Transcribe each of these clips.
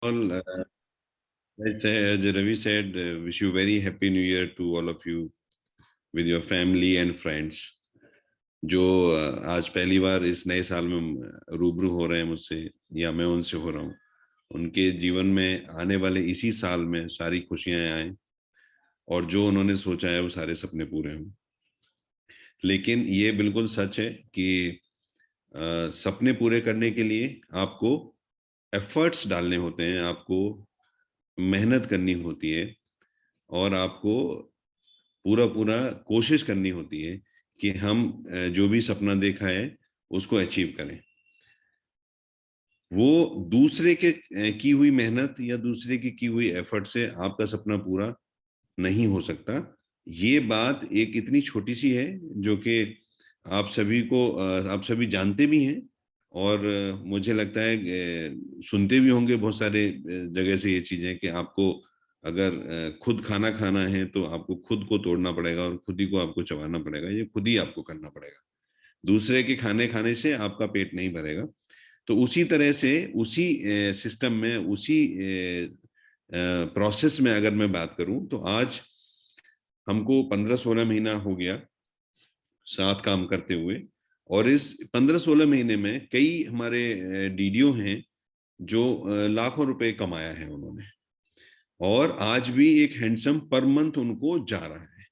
All, as Ravi said, wish you very happy New Year to all of you with your family and friends. जो आज पहली बार इस नए साल में रूबरू हो रहे हैं मुझसे या मैं उनसे हो रहा हूँ, उनके जीवन में आने वाले इसी साल में सारी खुशियां आए और जो उन्होंने सोचा है वो सारे सपने पूरे हों। लेकिन ये बिल्कुल सच है कि सपने पूरे करने के लिए आपको एफर्ट्स डालने होते हैं, आपको मेहनत करनी होती है और आपको पूरा पूरा कोशिश करनी होती है कि हम जो भी सपना देखा है उसको अचीव करें। वो दूसरे के की हुई मेहनत या दूसरे की हुई एफर्ट से आपका सपना पूरा नहीं हो सकता। ये बात एक इतनी छोटी सी है जो कि आप सभी जानते भी हैं और मुझे लगता है सुनते भी होंगे बहुत सारे जगह से ये चीजें कि आपको अगर खुद खाना खाना है तो आपको खुद को तोड़ना पड़ेगा और खुद ही को आपको चबाना पड़ेगा, ये खुद ही आपको करना पड़ेगा। दूसरे के खाने खाने से आपका पेट नहीं भरेगा। तो उसी तरह से उसी सिस्टम में उसी प्रोसेस में अगर मैं बात करूं तो आज हमको 15-16 महीना हो गया साथ काम करते हुए और इस 15-16 महीने में कई हमारे डीडीओ हैं जो लाखों रुपए कमाया है उन्होंने और आज भी एक हैंडसम पर मंथ उनको जा रहा है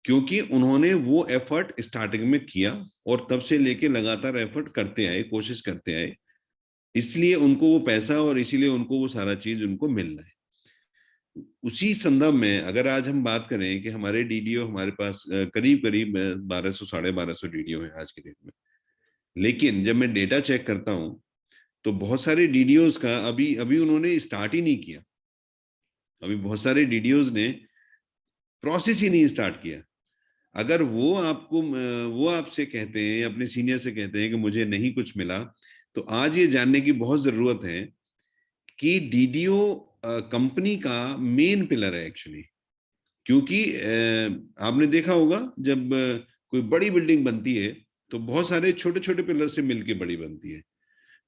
क्योंकि उन्होंने वो एफर्ट स्टार्टिंग में किया और तब से लेके लगातार एफर्ट करते आए, कोशिश करते आए, इसलिए उनको वो पैसा और इसीलिए उनको वो सारा चीज उनको मिल रहा है। उसी संदर्भ में अगर आज हम बात करें कि हमारे डीडीओ हमारे पास करीब करीब 1200 1250 डीडीओ है आज के डेट में। लेकिन जब मैं डेटा चेक करता हूं तो बहुत सारे डीडीओज का अभी अभी उन्होंने स्टार्ट ही नहीं किया। अभी बहुत सारे डीडीओज ने प्रोसेस ही नहीं स्टार्ट किया। अगर वो आपसे कहते हैं, अपने सीनियर से कहते हैं कि मुझे नहीं कुछ मिला, तो आज ये जानने की बहुत जरूरत है कि डीडीओ कंपनी का मेन पिलर है एक्चुअली। क्योंकि आपने देखा होगा जब कोई बड़ी बिल्डिंग बनती है तो बहुत सारे छोटे छोटे पिलर से मिलके बड़ी बनती है।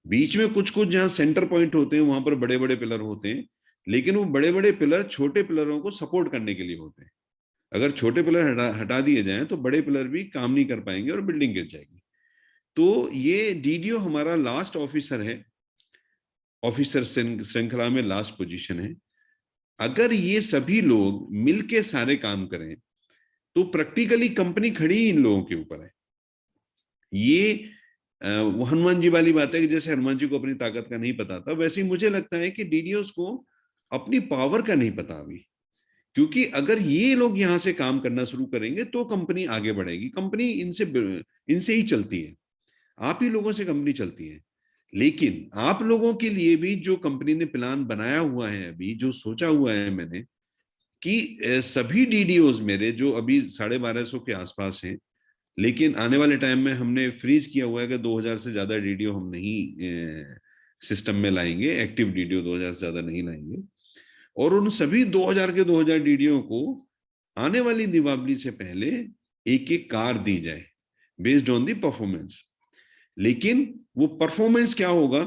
बीच में कुछ कुछ जहां सेंटर पॉइंट होते हैं वहां पर बड़े बड़े पिलर होते हैं, लेकिन वो बड़े बड़े पिलर छोटे पिलरों को सपोर्ट करने के लिए होते हैं। अगर छोटे पिलर हटा दिए जाएं तो बड़े पिलर भी काम नहीं कर पाएंगे और बिल्डिंग गिर जाएगी। तो ये डीडीओ हमारा लास्ट ऑफिसर है, ऑफिसर श्रृंखला में लास्ट पोजीशन है। अगर ये सभी लोग मिलके सारे काम करें तो प्रैक्टिकली कंपनी खड़ी इन लोगों के ऊपर है। ये वो हनुमान जी वाली बात है कि जैसे हनुमान जी को अपनी ताकत का नहीं पता था, वैसे ही मुझे लगता है कि डीडीओस को अपनी पावर का नहीं पता अभी। क्योंकि अगर ये लोग यहां से काम करना शुरू करेंगे तो कंपनी आगे बढ़ेगी। कंपनी इनसे इनसे ही चलती है, आप ही लोगों से कंपनी चलती है। लेकिन आप लोगों के लिए भी जो कंपनी ने प्लान बनाया हुआ है, अभी जो सोचा हुआ है मैंने कि सभी डीडीओज मेरे जो अभी 1250 के आसपास हैं, लेकिन आने वाले टाइम में हमने फ्रीज किया हुआ है कि 2000 से ज्यादा डीडीओ हम नहीं सिस्टम में लाएंगे, एक्टिव डीडीओ 2000 से ज्यादा नहीं लाएंगे। और उन सभी 2000 के 2000 डीडीओ को आने वाली दीपावली से पहले एक एक कार दी जाए बेस्ड ऑन दी परफॉर्मेंस। लेकिन वो परफॉर्मेंस क्या होगा,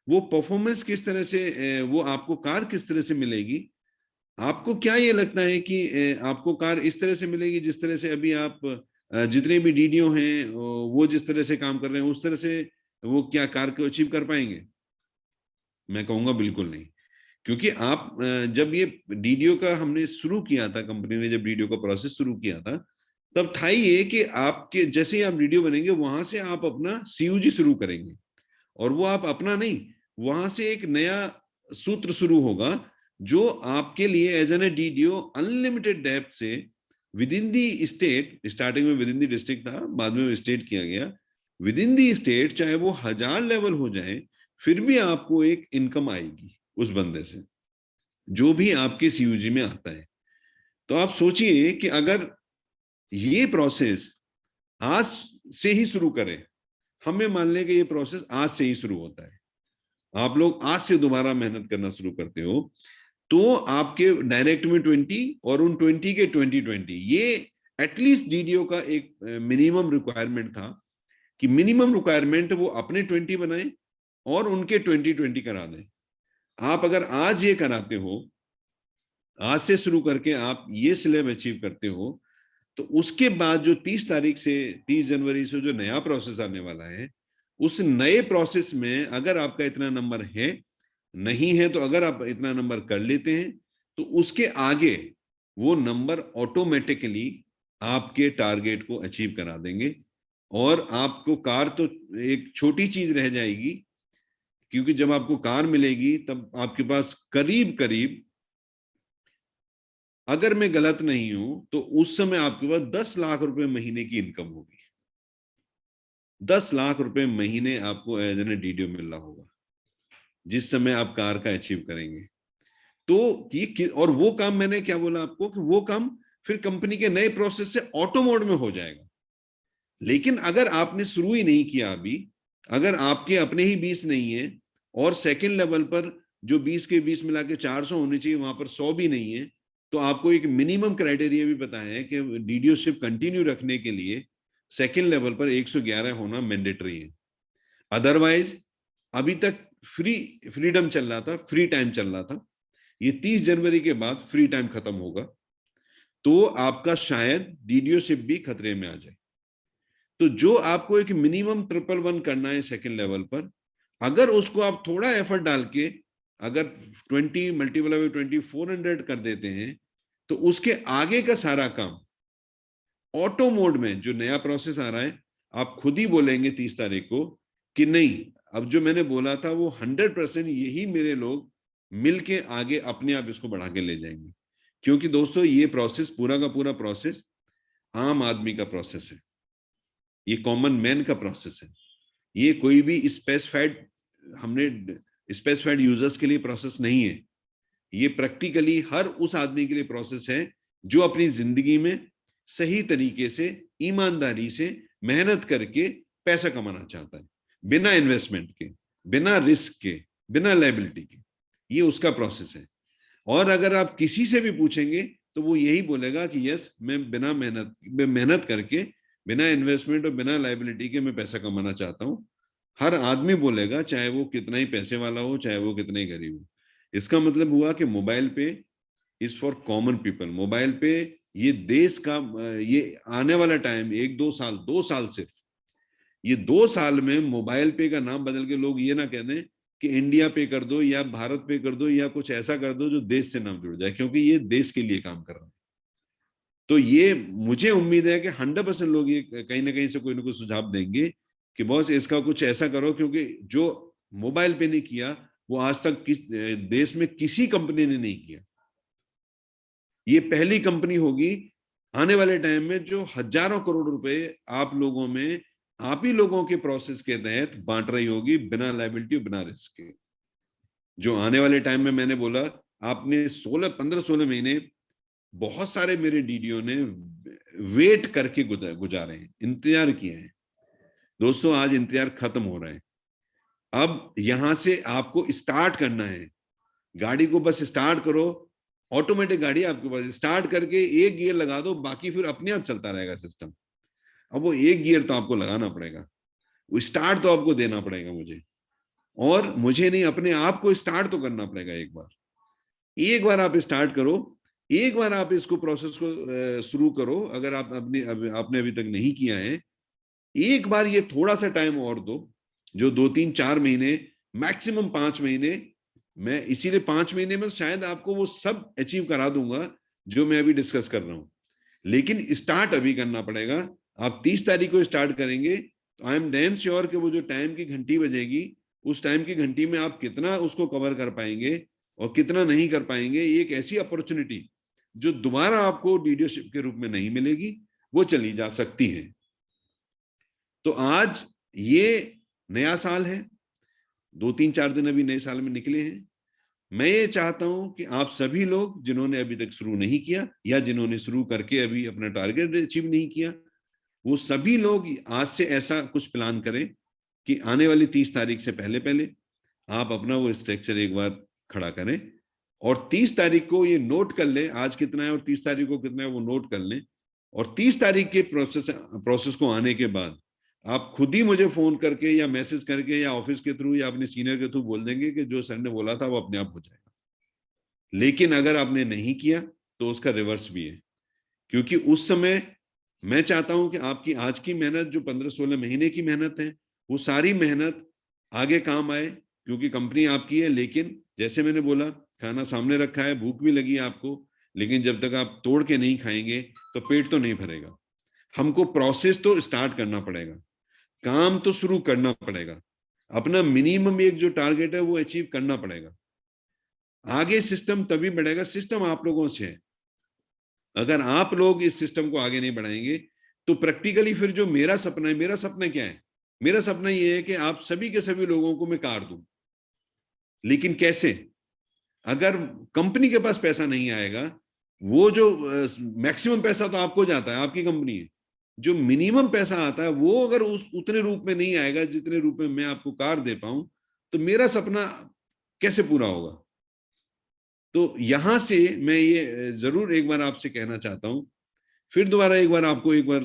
वो परफॉर्मेंस किस तरह से, वो आपको कार किस तरह से मिलेगी? आपको क्या ये लगता है कि आपको कार इस तरह से मिलेगी जिस तरह से अभी आप जितने भी डीडीओ हैं वो जिस तरह से काम कर रहे हैं उस तरह से वो क्या कार को अचीव कर पाएंगे? मैं कहूंगा बिल्कुल नहीं। क्योंकि आप जब ये डीडीओ का हमने शुरू किया था, कंपनी ने जब डीडीओ का प्रोसेस शुरू किया था, तब था ये कि आपके जैसे ही आप डीडीओ बनेंगे वहां से आप अपना सीयूजी शुरू करेंगे। और वो आप अपना नहीं, वहां से एक नया सूत्र शुरू होगा जो आपके लिए as an A DDO unlimited depth से within the state, starting में विद इन दी डिस्ट्रिक्ट था, बाद में स्टेट किया गया, विद इन दी स्टेट चाहे वो 1000 लेवल हो जाए फिर भी आपको एक इनकम आएगी उस बंदे से जो भी आपके सीयूजी में आता है। तो आप सोचिए कि अगर ये प्रोसेस आज से ही शुरू करें, हमें मान लें कि ये प्रोसेस आज से ही शुरू होता है, आप लोग आज से दोबारा मेहनत करना शुरू करते हो, तो आपके डायरेक्ट में 20 और उन 20 के 2020, ये एटलीस्ट डीडीओ का एक मिनिमम रिक्वायरमेंट था कि मिनिमम रिक्वायरमेंट वो अपने 20 बनाए और उनके 2020 करा दें। आप अगर आज ये कराते हो, आज से शुरू करके आप ये स्लैब अचीव करते हो, तो उसके बाद जो 30 तारीख से 30 जनवरी से जो नया प्रोसेस आने वाला है, उस नए प्रोसेस में अगर आपका इतना नंबर है, नहीं है तो अगर आप इतना नंबर कर लेते हैं, तो उसके आगे वो नंबर ऑटोमेटिकली आपके टारगेट को अचीव करा देंगे। और आपको कार तो एक छोटी चीज रह जाएगी, क्योंकि जब आपको कार मिलेगी तब आपके पास करीब करीब, अगर मैं गलत नहीं हूं तो उस समय आपके पास 10 लाख रुपए महीने की इनकम होगी। 10 लाख रुपए महीने आपको एज एन डीडीओ मिल रहा होगा जिस समय आप कार का अचीव करेंगे। तो ये, और वो काम मैंने क्या बोला आपको कि वो काम फिर कंपनी के नए प्रोसेस से ऑटो मोड में हो जाएगा। लेकिन अगर आपने शुरू ही नहीं किया अभी, अगर आपके अपने ही 20 नहीं है और सेकंड लेवल पर जो 20 के 20 मिला के 400 होने चाहिए, वहां पर 100 भी नहीं है, तो आपको एक मिनिमम क्राइटेरिया भी बताया है कि डीडीओशिप कंटिन्यू रखने के लिए सेकंड लेवल पर 111 होना मैंडेटरी है। अदरवाइज अभी तक फ्रीडम चल रहा था, फ्री टाइम चल रहा था, ये 30 जनवरी के बाद फ्री टाइम खत्म होगा, तो आपका शायद डीडीओशिप भी खतरे में आ जाए। तो जो आपको एक मिनिमम 111 करना है सेकंड लेवल पर, अगर उसको आप थोड़ा एफर्ट डाल के अगर 20 मल्टीप्लाई बाय 20 400 कर देते हैं, तो उसके आगे का सारा काम ऑटो मोड में, जो नया प्रोसेस आ रहा है, आप खुद ही बोलेंगे 30 तारीख को कि नहीं, अब जो मैंने बोला था वो 100% यही मेरे लोग मिलके आगे अपने आप इसको बढ़ा के ले जाएंगे। क्योंकि दोस्तों ये प्रोसेस, पूरा का पूरा प्रोसेस आम आदमी का प्रोसेस है, ये कॉमन मैन का प्रोसेस है, ये कोई भी स्पेसिफाइड, हमने स्पेसिफाइड यूजर्स के लिए प्रोसेस नहीं है। ये प्रैक्टिकली हर उस आदमी के लिए प्रोसेस है जो अपनी जिंदगी में सही तरीके से, ईमानदारी से मेहनत करके पैसा कमाना चाहता है, बिना इन्वेस्टमेंट के, बिना रिस्क के, बिना लायबिलिटी के। ये उसका प्रोसेस है। और अगर आप किसी से भी पूछेंगे तो वो यही बोलेगा कि यस, मैं बिना मेहनत करके, बिना इन्वेस्टमेंट और बिना लायबिलिटी के मैं पैसा कमाना चाहता हूँ। हर आदमी बोलेगा, चाहे वो कितना ही पैसे वाला हो, चाहे वो कितना ही गरीब हो। इसका मतलब हुआ कि मोबाइल पे is for common people. Mobile पे ये देश का, ये आने वाला टाइम 1-2 साल, 2 साल सिर्फ, ये 2 साल में मोबाइल पे का नाम बदल के लोग ये ना कह दें कि इंडिया पे कर दो या भारत पे कर दो या कुछ ऐसा कर दो जो देश से नाम जुड़ जाए, क्योंकि ये देश के लिए काम कर रहा है। तो ये मुझे उम्मीद है कि 100% लोग ये कहीं ना कहीं से कोई ना कोई सुझाव देंगे कि बॉस इसका कुछ ऐसा करो, क्योंकि जो मोबाइल पे नहीं किया वो आज तक देश में किसी कंपनी ने नहीं किया। ये पहली कंपनी होगी आने वाले टाइम में जो हजारों करोड़ रुपए आप लोगों में, आप ही लोगों के प्रोसेस के तहत बांट रही होगी, बिना लायबिलिटी, बिना रिस्क के। जो आने वाले टाइम में, मैंने बोला, आपने 15-16 महीने बहुत सारे मेरे डीडीओ ने वेट करके गुजारे हैं, इंतजार किए हैं। दोस्तों आज इंतजार खत्म हो रहा है। अब यहां से आपको स्टार्ट करना है, गाड़ी को बस स्टार्ट करो, ऑटोमेटिक गाड़ी आपके पास, स्टार्ट करके एक गियर लगा दो, बाकी फिर अपने आप चलता रहेगा सिस्टम। अब वो एक गियर तो आपको लगाना पड़ेगा, वो स्टार्ट तो आपको देना पड़ेगा मुझे, और मुझे नहीं, अपने आप को स्टार्ट तो करना पड़ेगा। एक बार आप स्टार्ट करो, एक बार आप इसको प्रोसेस को शुरू करो। अगर आप आपने अभी तक नहीं किया है, एक बार ये थोड़ा सा टाइम और दो, जो 2-3-4 महीने, मैक्सिमम 5 महीने, मैं इसीलिए 5 महीने में शायद आपको वो सब अचीव करा दूंगा जो मैं अभी डिस्कस कर रहा हूं। लेकिन स्टार्ट अभी करना पड़ेगा। आप 30 तारीख को स्टार्ट करेंगे तो आई एम डैम श्योर कि वो जो टाइम की घंटी बजेगी, उस टाइम की घंटी में आप कितना उसको कवर कर पाएंगे और कितना नहीं कर पाएंगे, एक ऐसी अपॉर्चुनिटी जो दोबारा आपको डीडीओशिप के रूप में नहीं मिलेगी, वो चली जा सकती है। तो आज ये नया साल है, 2-3-4 दिन अभी नए साल में निकले हैं। मैं ये चाहता हूं कि आप सभी लोग जिन्होंने अभी तक शुरू नहीं किया या जिन्होंने शुरू करके अभी अपना टारगेट अचीव नहीं किया, वो सभी लोग आज से ऐसा कुछ प्लान करें कि आने वाली 30 तारीख से पहले पहले आप अपना वो स्ट्रक्चर एक बार खड़ा करें, और 30 तारीख को ये नोट कर लें आज कितना है और 30 तारीख को कितना है, वो नोट कर लें। और 30 तारीख के प्रोसेस को आने के बाद आप खुद ही मुझे फोन करके या मैसेज करके या ऑफिस के थ्रू या अपने सीनियर के थ्रू बोल देंगे कि जो सर ने बोला था वो अपने आप हो जाएगा। लेकिन अगर आपने नहीं किया तो उसका रिवर्स भी है, क्योंकि उस समय मैं चाहता हूं कि आपकी आज की मेहनत जो 15-16 महीने की मेहनत है, वो सारी मेहनत आगे काम आए, क्योंकि कंपनी आपकी है। लेकिन जैसे मैंने बोला, खाना सामने रखा है, भूख भी लगी है आपको, लेकिन जब तक आप तोड़ के नहीं खाएंगे तो पेट तो नहीं भरेगा। हमको प्रोसेस तो स्टार्ट करना पड़ेगा, काम तो शुरू करना पड़ेगा, अपना मिनिमम एक जो टारगेट है वो अचीव करना पड़ेगा। आगे सिस्टम तभी बढ़ेगा, सिस्टम आप लोगों से है। अगर आप लोग इस सिस्टम को आगे नहीं बढ़ाएंगे तो प्रैक्टिकली फिर जो मेरा सपना है, मेरा सपना क्या है? मेरा सपना ये है कि आप सभी के सभी लोगों को मैं कार दूं। लेकिन कैसे? अगर कंपनी के पास पैसा नहीं आएगा, वो जो मैक्सिमम पैसा तो आपको जाता है, आपकी कंपनी है, जो मिनिमम पैसा आता है वो अगर उस उतने रूप में नहीं आएगा जितने रूप में मैं आपको कार दे पाऊं, तो मेरा सपना कैसे पूरा होगा? तो यहां से मैं ये जरूर एक बार आपसे कहना चाहता हूं, फिर दोबारा एक बार आपको एक बार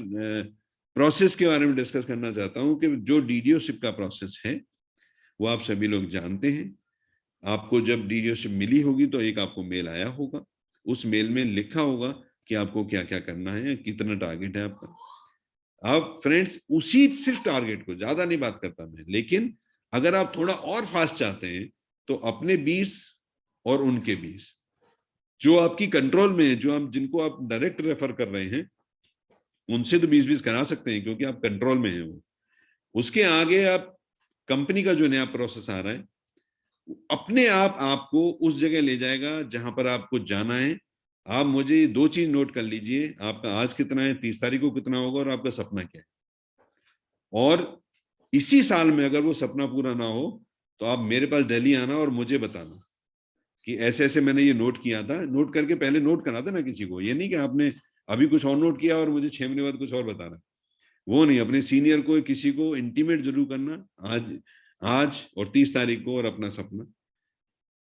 प्रोसेस के बारे में डिस्कस करना चाहता हूं कि जो डीडीओशिप का प्रोसेस है वो आप सभी लोग जानते हैं। आपको जब डीडीओशिप मिली होगी तो एक आपको मेल आया होगा, उस मेल में लिखा होगा कि आपको क्या क्या करना है, कितना टारगेट है आपका। आप फ्रेंड्स उसी सिर्फ टारगेट को, ज्यादा नहीं बात करता मैं, लेकिन अगर आप थोड़ा और फास्ट चाहते हैं तो अपने 20 और उनके 20 जो आपकी कंट्रोल में है, जो आप जिनको आप डायरेक्ट रेफर कर रहे हैं, उनसे तो 20-20 करा सकते हैं क्योंकि आप कंट्रोल में हैं वो। उसके आगे आप कंपनी का जो नया प्रोसेस आ रहा है अपने आप आपको उस जगह ले जाएगा जहां पर आपको जाना है। आप मुझे 2 चीज नोट कर लीजिए, आपका आज कितना है, 30 तारीख को कितना होगा, और आपका सपना क्या है। और इसी साल में अगर वो सपना पूरा ना हो तो आप मेरे पास दिल्ली आना और मुझे बताना कि ऐसे ऐसे मैंने ये नोट किया था। नोट करके पहले नोट करा देना किसी को, ये नहीं कि आपने अभी कुछ और नोट किया और मुझे 6 महीने बाद कुछ और बता रहा है। वो नहीं, अपने सीनियर को किसी को इंटीमेट जरूर करना आज, आज और 30 तारीख को, और अपना सपना।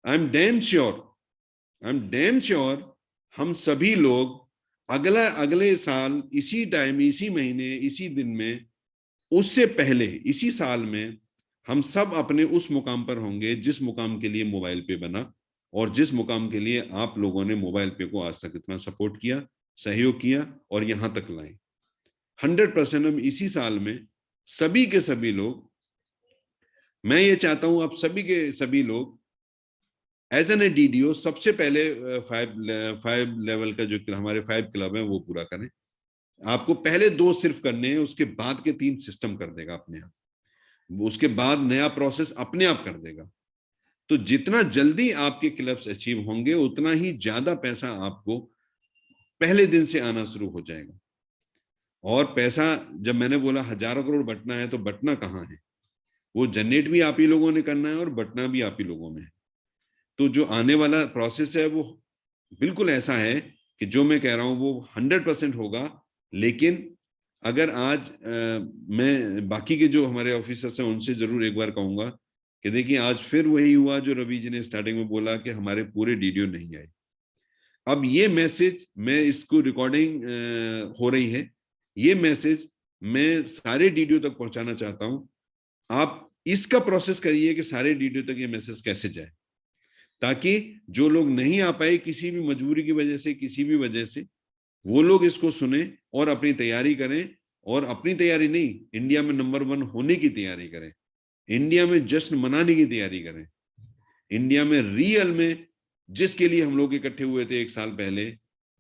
I am damn sure, I am damn sure हम सभी लोग अगले साल इसी टाइम, इसी महीने, इसी दिन में, उससे पहले इसी साल में हम सब अपने उस मुकाम पर होंगे जिस मुकाम के लिए मोबाइल पे बना, और जिस मुकाम के लिए आप लोगों ने मोबाइल पे को आज तक इतना सपोर्ट किया, सहयोग किया और यहां तक लाए। 100% हम इसी साल में सभी के सभी लोग, मैं ये चाहता हूं आप सभी के सभी लोग एज एन ए डीडीओ सबसे पहले 5 लेवल का जो हमारे 5 क्लब है वो पूरा करें। आपको पहले 2 सिर्फ करने हैं, उसके बाद के 3 सिस्टम कर देगा अपने आप, उसके बाद नया प्रोसेस अपने आप कर देगा। तो जितना जल्दी आपके क्लब्स अचीव होंगे उतना ही ज्यादा पैसा आपको पहले दिन से आना शुरू हो जाएगा। और पैसा, जब मैंने बोला हजारों करोड़ बंटना है, तो बंटना कहाँ है? वो जनरेट भी आप ही लोगों ने करना है और बंटना भी आप ही लोगों में है। तो जो आने वाला प्रोसेस है वो बिल्कुल ऐसा है कि जो मैं कह रहा हूं वो 100% होगा। लेकिन अगर आज मैं बाकी के जो हमारे ऑफिसर्स हैं उनसे जरूर एक बार कहूंगा कि देखिए आज फिर वही हुआ जो रवि जी ने स्टार्टिंग में बोला कि हमारे पूरे डीडीओ नहीं आए। अब ये मैसेज, मैं इसको रिकॉर्डिंग हो रही है, ये मैसेज मैं सारे डीडीओ तक पहुंचाना चाहता हूं। आप इसका प्रोसेस करिए कि सारे डीडीओ तक ये मैसेज कैसे जाए, ताकि जो लोग नहीं आ पाए किसी भी मजबूरी की वजह से, किसी भी वजह से, वो लोग इसको सुने और अपनी तैयारी करें। और अपनी तैयारी नहीं, इंडिया में नंबर 1 होने की तैयारी करें, इंडिया में जश्न मनाने की तैयारी करें, इंडिया में रियल में जिसके लिए हम लोग इकट्ठे हुए थे 1 साल पहले,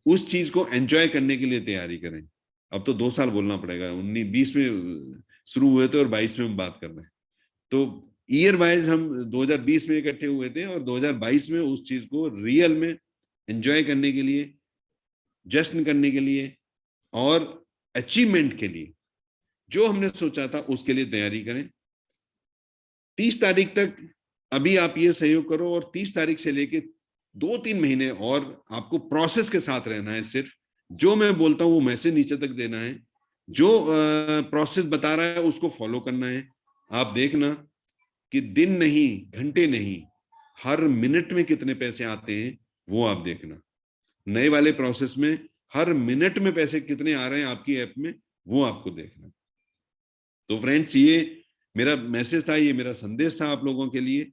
उस चीज को एंजॉय करने के लिए तैयारी करें। अब तो 2 साल बोलना पड़ेगा, 19-20 में शुरू हुए थे और 22 में हम बात कर रहे हैं। तो ईयर वाइज हम 2020 में इकट्ठे हुए थे और 2022 में उस चीज को रियल में एंजॉय करने के लिए, जश्न करने के लिए और अचीवमेंट के लिए जो हमने सोचा था उसके लिए तैयारी करें। 30 तारीख तक अभी आप ये सहयोग करो, और 30 तारीख से लेके 2-3 महीने और आपको प्रोसेस के साथ रहना है। सिर्फ जो मैं बोलता हूं वो मैसेज नीचे तक देना है, जो प्रोसेस बता रहा है उसको फॉलो करना है। आप देखना कि दिन नहीं, घंटे नहीं, हर मिनट में कितने पैसे आते हैं वो आप देखना। नए वाले प्रोसेस में हर मिनट में पैसे कितने आ रहे हैं आपकी ऐप में, वो आपको देखना। तो फ्रेंड्स, ये मेरा मैसेज था, ये मेरा संदेश था आप लोगों के लिए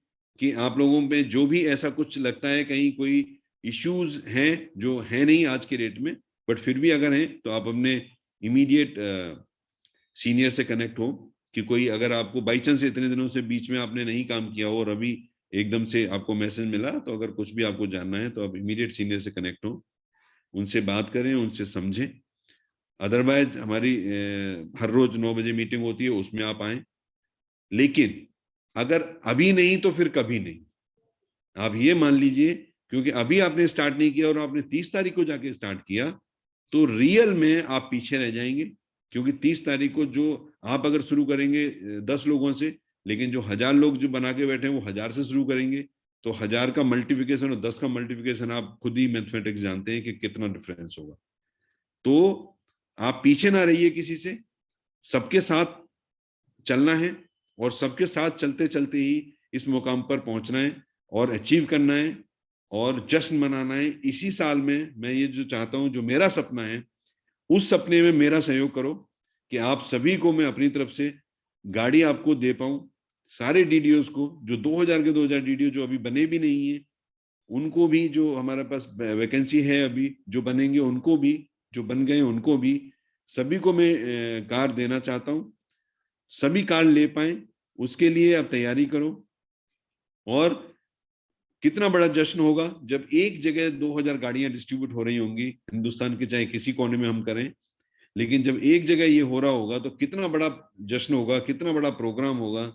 कि आप लोगों पे जो भी ऐसा कुछ लगता है कहीं कोई इश्यूज हैं जो है नहीं आज के डेट में, बट फिर भी अगर हैं तो आप अपने इमीडिएट सीनियर से कनेक्ट हो, कि कोई अगर आपको बाई चांस इतने दिनों से बीच में आपने नहीं काम किया हो और अभी एकदम से आपको मैसेज मिला, तो अगर कुछ भी आपको जानना है तो आप इमीडिएट सीनियर से कनेक्ट हो, उनसे बात करें, उनसे समझें। अदरवाइज हमारी हर रोज 9 बजे मीटिंग होती है, उसमें आप आए। लेकिन अगर अभी नहीं तो फिर कभी नहीं, आप ये मान लीजिए, क्योंकि अभी आपने स्टार्ट नहीं किया और आपने 30 तारीख को जाके स्टार्ट किया, तो रियल में आप पीछे रह जाएंगे। क्योंकि 30 तारीख को जो आप अगर शुरू करेंगे 10 लोगों से, लेकिन जो 1000 लोग जो बना के बैठे हैं वो 1000 से शुरू करेंगे, तो 1000 का मल्टीप्लिकेशन और 10 का मल्टीप्लिकेशन आप खुद ही मैथमेटिक्स जानते हैं कि कितना डिफरेंस होगा। तो आप पीछे ना रहिए किसी से, सबके साथ चलना है, और सबके साथ चलते चलते ही इस मुकाम पर पहुंचना है और अचीव करना है और जश्न मनाना है। इसी साल में मैं ये जो चाहता हूं, जो मेरा सपना है, उस सपने में मेरा सहयोग करो कि आप सभी को मैं अपनी तरफ से गाड़ी आपको दे पाऊं। सारे डीडीओज को, जो 2000 के 2000 डीडीओ जो अभी बने भी नहीं है, उनको भी, जो हमारे पास वैकेंसी है अभी, जो बनेंगे उनको भी, जो बन गए उनको भी, सभी को मैं कार देना चाहता हूं। सभी कार ले पाए, उसके लिए आप तैयारी करो। और कितना बड़ा जश्न होगा जब एक जगह 2000 गाड़ियां डिस्ट्रीब्यूट हो रही होंगी हिंदुस्तान के, चाहे किसी कोने में हम करें, लेकिन जब एक जगह ये हो रहा होगा तो कितना बड़ा जश्न होगा, कितना बड़ा प्रोग्राम होगा।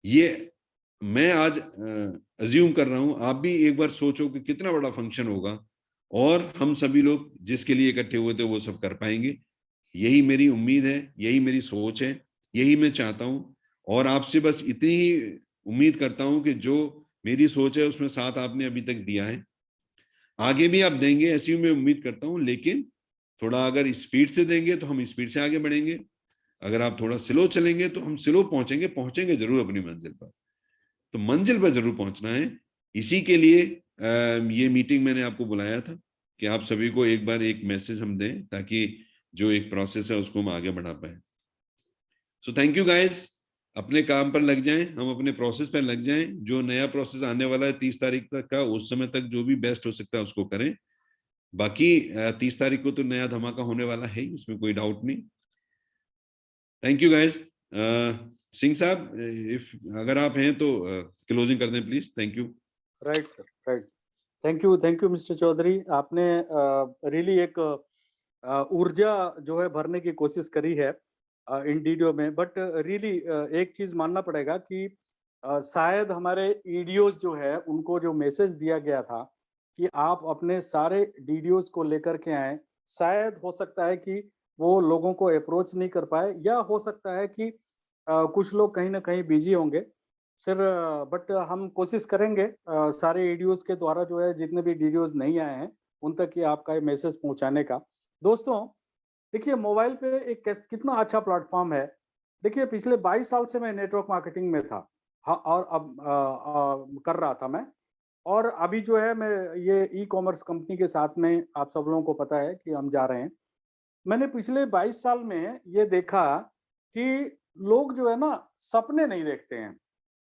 ये मैं आज अज्यूम कर रहा हूं, आप भी एक बार सोचो कि कितना बड़ा फंक्शन होगा, और हम सभी लोग जिसके लिए इकट्ठे हुए थे वो सब कर पाएंगे। यही मेरी उम्मीद है, यही मेरी सोच है, यही मैं चाहता हूं। और आपसे बस इतनी ही उम्मीद करता हूं कि जो मेरी सोच है उसमें साथ आपने अभी तक दिया है, आगे भी आप देंगे, ऐसी मैं उम्मीद करता हूं। लेकिन थोड़ा अगर स्पीड से देंगे तो हम स्पीड से आगे बढ़ेंगे, अगर आप थोड़ा स्लो चलेंगे तो हम स्लो पहुंचेंगे, पहुंचेंगे जरूर अपनी मंजिल पर। तो मंजिल पर जरूर पहुंचना है। इसी के लिए ये मीटिंग मैंने आपको बुलाया था कि आप सभी को एक बार एक मैसेज हम दें, ताकि जो एक प्रोसेस है उसको हम आगे बढ़ा पाए। सो थैंक यू गाइस, अपने काम पर लग जाएं, हम अपने प्रोसेस पर लग जाएं। जो नया प्रोसेस आने वाला है 30 तारीख तक का, उस समय तक जो भी बेस्ट हो सकता है उसको करें। बाकी 30 तारीख को तो नया धमाका होने वाला है ही, इसमें कोई डाउट नहीं। Thank you guys. सिंह साहब, इफ अगर आप हैं तो क्लोजिंग कर दें please. Thank you. Right sir, right. Thank you mister Chaudhary. आपने रियली एक ऊर्जा जो है भरने की कोशिश करी है इन वीडियो में। बट रियली एक चीज मानना पड़ेगा कि शायद हमारे ईडियोज जो है उनको जो मैसेज दिया गया था कि आप अपने सारे डीडीओज को लेकर के आए, शायद हो सकता है कि वो लोगों को अप्रोच नहीं कर पाए, या हो सकता है कि कुछ लोग कहीं ना कहीं बिजी होंगे सर। बट हम कोशिश करेंगे सारे ईडियोज के द्वारा जो है जितने भी डीडीओज नहीं आए हैं उन तक ये आपका ये मैसेज पहुंचाने का। दोस्तों देखिए, मोबाइल पे एक कितना अच्छा प्लेटफॉर्म है। देखिए, पिछले 22 साल से मैं नेटवर्क मार्केटिंग में था। हाँ, और अब कर रहा था मैं। और अभी जो है मैं ये ई कॉमर्स कंपनी के साथ में, आप सब लोगों को पता है कि हम जा रहे हैं। मैंने पिछले 22 साल में ये देखा कि लोग जो है ना सपने नहीं देखते हैं,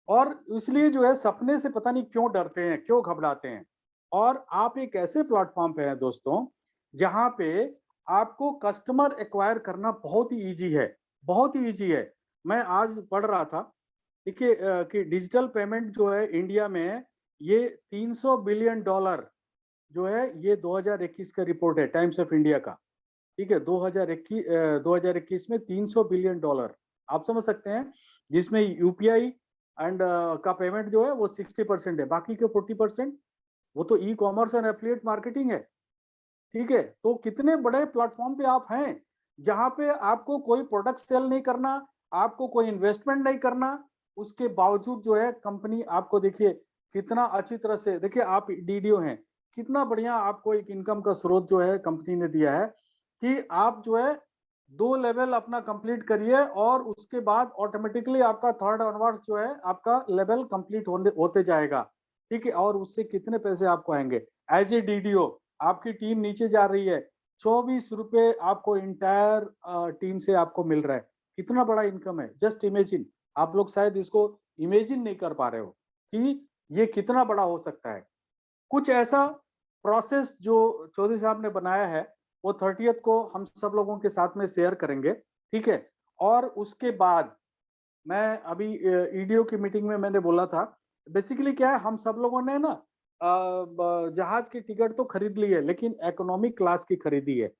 और इसलिए जो है सपने से पता नहीं क्यों डरते हैं, क्यों घबराते हैं। और आप एक ऐसे प्लेटफॉर्म पे हैं दोस्तों, जहां पे आपको कस्टमर एक्वायर करना बहुत ही इजी है, बहुत ही इजी है। मैं आज पढ़ रहा था, देखिए कि डिजिटल पेमेंट जो है इंडिया में, ये 300 बिलियन डॉलर जो है, ये 2021 का रिपोर्ट है टाइम्स ऑफ इंडिया का। ठीक है, 2021 में 300 बिलियन डॉलर, आप समझ सकते हैं, जिसमें यूपीआई एंड का पेमेंट जो है वो 60% है, बाकी के 40% वो तो e commerce and affiliate marketing है। ठीक है, तो कितने बड़े प्लेटफॉर्म पे आप हैं, जहां पे आपको कोई प्रोडक्ट सेल नहीं करना, आपको कोई इन्वेस्टमेंट नहीं करना, उसके बावजूद जो है कंपनी आपको, देखिए कितना अच्छी तरह से, देखिए आप डीडीओ हैं, कितना बढ़िया आपको एक इनकम का स्रोत जो है कंपनी ने दिया है कि आप जो है 2 लेवल अपना कंप्लीट करिए, और उसके बाद ऑटोमेटिकली आपका थर्ड ऑनवर्ड्स जो है आपका लेवल कंप्लीट होते जाएगा। ठीक है, और उससे कितने पैसे आपको आएंगे एज ए डीडीओ। आपकी टीम नीचे जा रही है, 24 रुपए आपको इंटायर टीम से आपको मिल रहा है। कितना बड़ा इनकम है। जस्ट इमेजिन, आप लोग शायद इसको इमेजिन नहीं कर पा रहे हो कि ये कितना बड़ा हो सकता है। कुछ ऐसा प्रोसेस जो चौधरी साहब ने बनाया है, वो 30th को हम सब लोगों के साथ में शेयर करेंगे, ठीक है। और उसके बाद मैं अभी ईडीओ की मीटिंग में मैंने बोला था, बेसिकली क्या है, हम सब लोगों ने ना जहाज की टिकट तो खरीद ली है, लेकिन इकोनॉमिक क्लास की खरीदी है,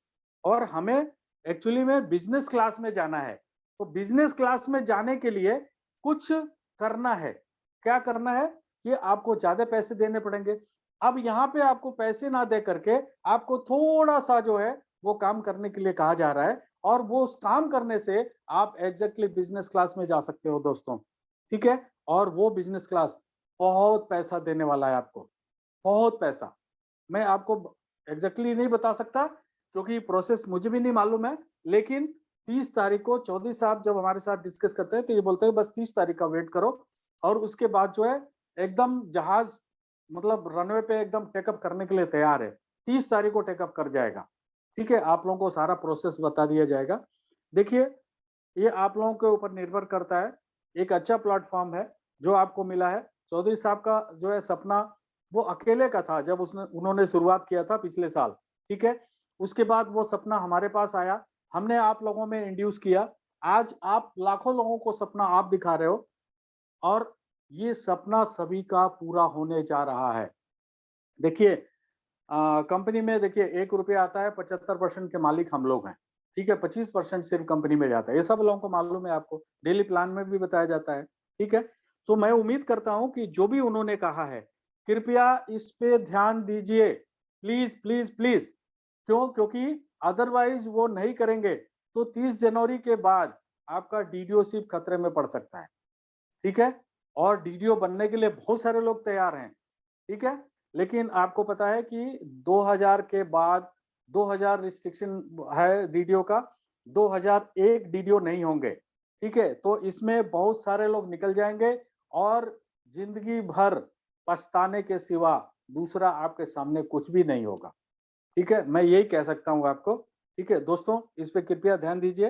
और हमें एक्चुअली में बिजनेस क्लास में जाना है। तो बिजनेस क्लास में जाने के लिए कुछ करना है। क्या करना है? कि आपको ज्यादा पैसे देने पड़ेंगे। अब यहाँ पे आपको पैसे ना दे करके आपको थोड़ा सा जो है वो काम करने के लिए कहा जा रहा है, और वो उस काम करने से आप एग्जैक्टली बिजनेस क्लास में जा सकते हो दोस्तों, ठीक है। और वो बिजनेस क्लास बहुत पैसा देने वाला है आपको, बहुत पैसा। मैं आपको एग्जैक्टली नहीं बता सकता क्योंकि प्रोसेस मुझे भी नहीं मालूम है, लेकिन 30 तारीख को चौधरी साहब जब हमारे साथ डिस्कस करते हैं तो ये बोलते हैं बस 30 तारीख का वेट करो, और उसके बाद जो है एकदम जहाज मतलब रनवे पे एकदम टेकअप करने के लिए तैयार है। 30 तारीख को टेकअप कर जाएगा, ठीक है। आप लोगों को सारा प्रोसेस बता दिया जाएगा। देखिए, ये आप लोगों के ऊपर निर्भर करता है। एक अच्छा प्लेटफॉर्म है जो आपको मिला है। चौधरी साहब का जो है सपना वो अकेले का था जब उसने उन्होंने शुरुआत किया था पिछले साल, ठीक है। उसके बाद वो सपना हमारे पास आया, हमने आप लोगों में इंड्यूस किया। आज आप लाखों लोगों को सपना आप दिखा रहे हो, और ये सपना सभी का पूरा होने जा रहा है। देखिए, कंपनी में देखिए 1 रुपया आता है, 75% के मालिक हम लोग हैं, ठीक है। 25% सिर्फ कंपनी में जाता है, ये सब लोगों को मालूम है, आपको डेली प्लान में भी बताया जाता है, ठीक है। तो मैं उम्मीद करता हूं कि जो भी उन्होंने कहा है, कृपया इस पे ध्यान दीजिए, प्लीज प्लीज प्लीज। क्यों? क्योंकि अदरवाइज वो नहीं करेंगे तो 30 जनवरी के बाद आपका डीडीओशिप खतरे में पड़ सकता है, ठीक है। और डीडीओ बनने के लिए बहुत सारे लोग तैयार हैं, ठीक है। लेकिन आपको पता है कि 2000 के बाद 2000 रिस्ट्रिक्शन है डीडीओ का, 2001 डीडीओ नहीं होंगे, ठीक है। तो इसमें बहुत सारे लोग निकल जाएंगे, और जिंदगी भर पछताने के सिवा दूसरा आपके सामने कुछ भी नहीं होगा, ठीक है। मैं यही कह सकता हूँ आपको, ठीक है दोस्तों। इस पे कृपया ध्यान दीजिए,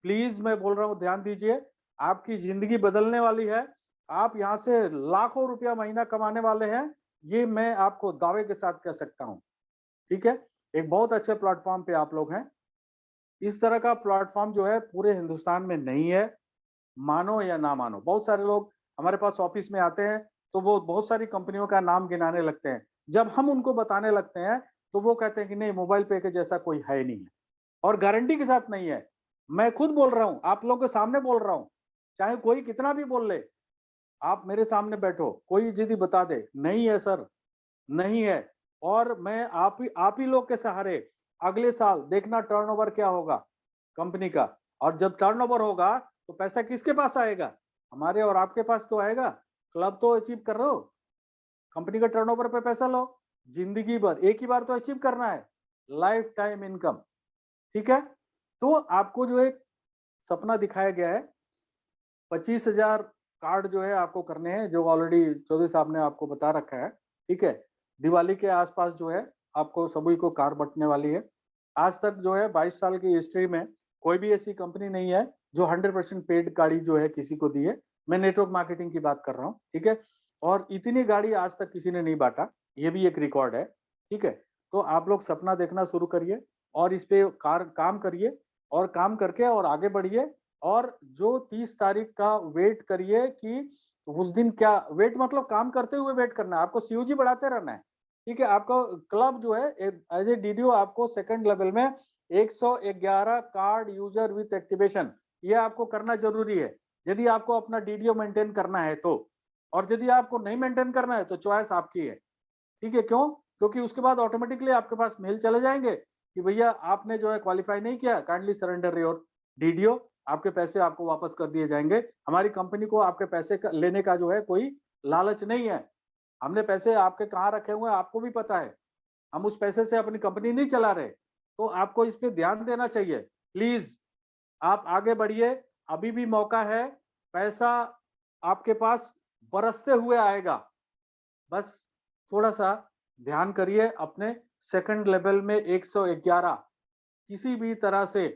प्लीज मैं बोल रहा हूँ ध्यान दीजिए। आपकी जिंदगी बदलने वाली है, आप यहाँ से लाखों रुपया महीना कमाने वाले हैं, ये मैं आपको दावे के साथ कह सकता हूँ, ठीक है। एक बहुत अच्छे प्लेटफॉर्म पे आप लोग हैं। इस तरह का प्लेटफॉर्म जो है पूरे हिंदुस्तान में नहीं है, मानो या ना मानो। बहुत सारे लोग हमारे पास ऑफिस में आते हैं तो वो बहुत सारी कंपनियों का नाम गिनाने लगते हैं। जब हम उनको बताने लगते हैं तो वो कहते हैं कि नहीं, मोबाइल पे के जैसा कोई है नहीं है, और गारंटी के साथ नहीं है। मैं खुद बोल रहा हूँ, आप लोगों के सामने बोल रहा हूँ, चाहे कोई कितना भी बोल ले, आप मेरे सामने बैठो, कोई यदि बता दे नहीं है सर, नहीं है। और मैं आप ही लोग के सहारे अगले साल देखना टर्नओवर क्या होगा कंपनी का। और जब टर्नओवर होगा तो पैसा किसके पास आएगा? हमारे और आपके पास तो आएगा। क्लब तो अचीव कर रहे हो, कंपनी का टर्नओवर पे पैसा लो, जिंदगी भर एक ही बार तो अचीव करना है, लाइफ टाइम इनकम, ठीक है। तो आपको जो एक सपना दिखाया गया है, 25,000 कार्ड जो है आपको करने हैं, जो ऑलरेडी चौधरी साहब ने आपको बता रखा है, ठीक है। दिवाली के आसपास जो है आपको सभी को कार बंटने वाली है। आज तक जो है 22 साल की हिस्ट्री में कोई भी ऐसी कंपनी नहीं है जो 100% पेड गाड़ी जो है किसी को दी है। मैं नेटवर्क मार्केटिंग की बात कर रहा हूँ, ठीक है। और इतनी गाड़ी आज तक किसी ने नहीं बांटा, ये भी एक रिकॉर्ड है, ठीक है। तो आप लोग सपना देखना शुरू करिए, और इस पे काम करिए, और काम करके और आगे बढ़िए। और जो 30 तारीख का वेट करिए कि उस दिन क्या वेट, मतलब काम करते हुए वेट करना है, आपको सीओजी बढ़ाते रहना है, ठीक है। आपको क्लब जो है एज ए डीडीओ आपको सेकंड लेवल में 111 कार्ड यूजर विथ एक्टिवेशन ये आपको करना जरूरी है, यदि आपको अपना डीडीओ मेंटेन करना है तो। और यदि आपको नहीं मेंटेन करना है तो चॉइस आपकी है, ठीक है। क्यों? क्योंकि उसके बाद ऑटोमेटिकली आपके पास मेल चले जाएंगे कि भैया आपने जो है क्वालिफाई नहीं किया, काइंडली सरेंडर योर डीडीओ, आपके पैसे आपको वापस कर दिए जाएंगे। हमारी कंपनी को आपके पैसे लेने का जो है कोई लालच नहीं है। हमने पैसे आपके कहाँ रखे हुए हैं आपको भी पता है, हम उस पैसे से अपनी कंपनी नहीं चला रहे। तो आपको इस पे ध्यान देना चाहिए, प्लीज आप आगे बढ़िए, अभी भी मौका है। पैसा आपके पास बरसते हुए आएगा, बस थोड़ा सा ध्यान करिए। अपने सेकंड लेवल में 111 किसी भी तरह से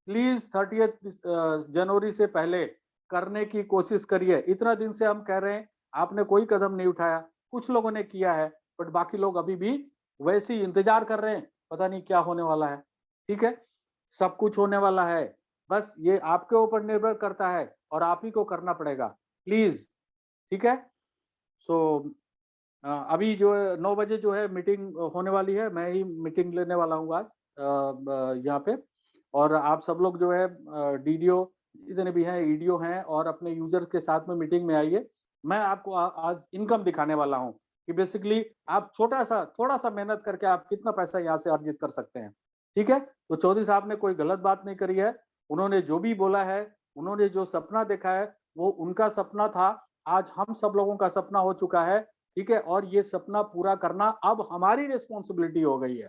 प्लीज 30 जनवरी से पहले करने की कोशिश करिए। इतना दिन से हम कह रहे हैं, आपने कोई कदम नहीं उठाया। कुछ लोगों ने किया है, बट बाकी लोग अभी भी वैसे ही इंतजार कर रहे हैं, पता नहीं क्या होने वाला है। ठीक है, सब कुछ होने वाला है, बस ये आपके ऊपर निर्भर करता है और आप ही को करना पड़ेगा, प्लीज। ठीक है, सो अभी जो है 9 बजे जो है मीटिंग होने वाली है, मैं ही मीटिंग लेने वाला हूँ आज यहाँ पे। और आप सब लोग जो है डीडीओ जितने भी हैं, ईडीओ हैं, और अपने यूजर्स के साथ में मीटिंग में आइए। मैं आपको आज इनकम दिखाने वाला हूँ कि बेसिकली आप थोड़ा सा मेहनत करके आप कितना पैसा यहाँ से अर्जित कर सकते हैं। ठीक है, तो चौधरी साहब ने कोई गलत बात नहीं करी है। उन्होंने जो भी बोला है, उन्होंने जो सपना देखा है, वो उनका सपना था। आज हम सब लोगों का सपना हो चुका है। ठीक है, और ये सपना पूरा करना अब हमारी रिस्पॉन्सिबिलिटी हो गई है।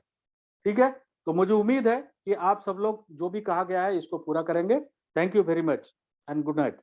ठीक है, तो मुझे उम्मीद है कि आप सब लोग जो भी कहा गया है इसको पूरा करेंगे। Thank you very much and good night.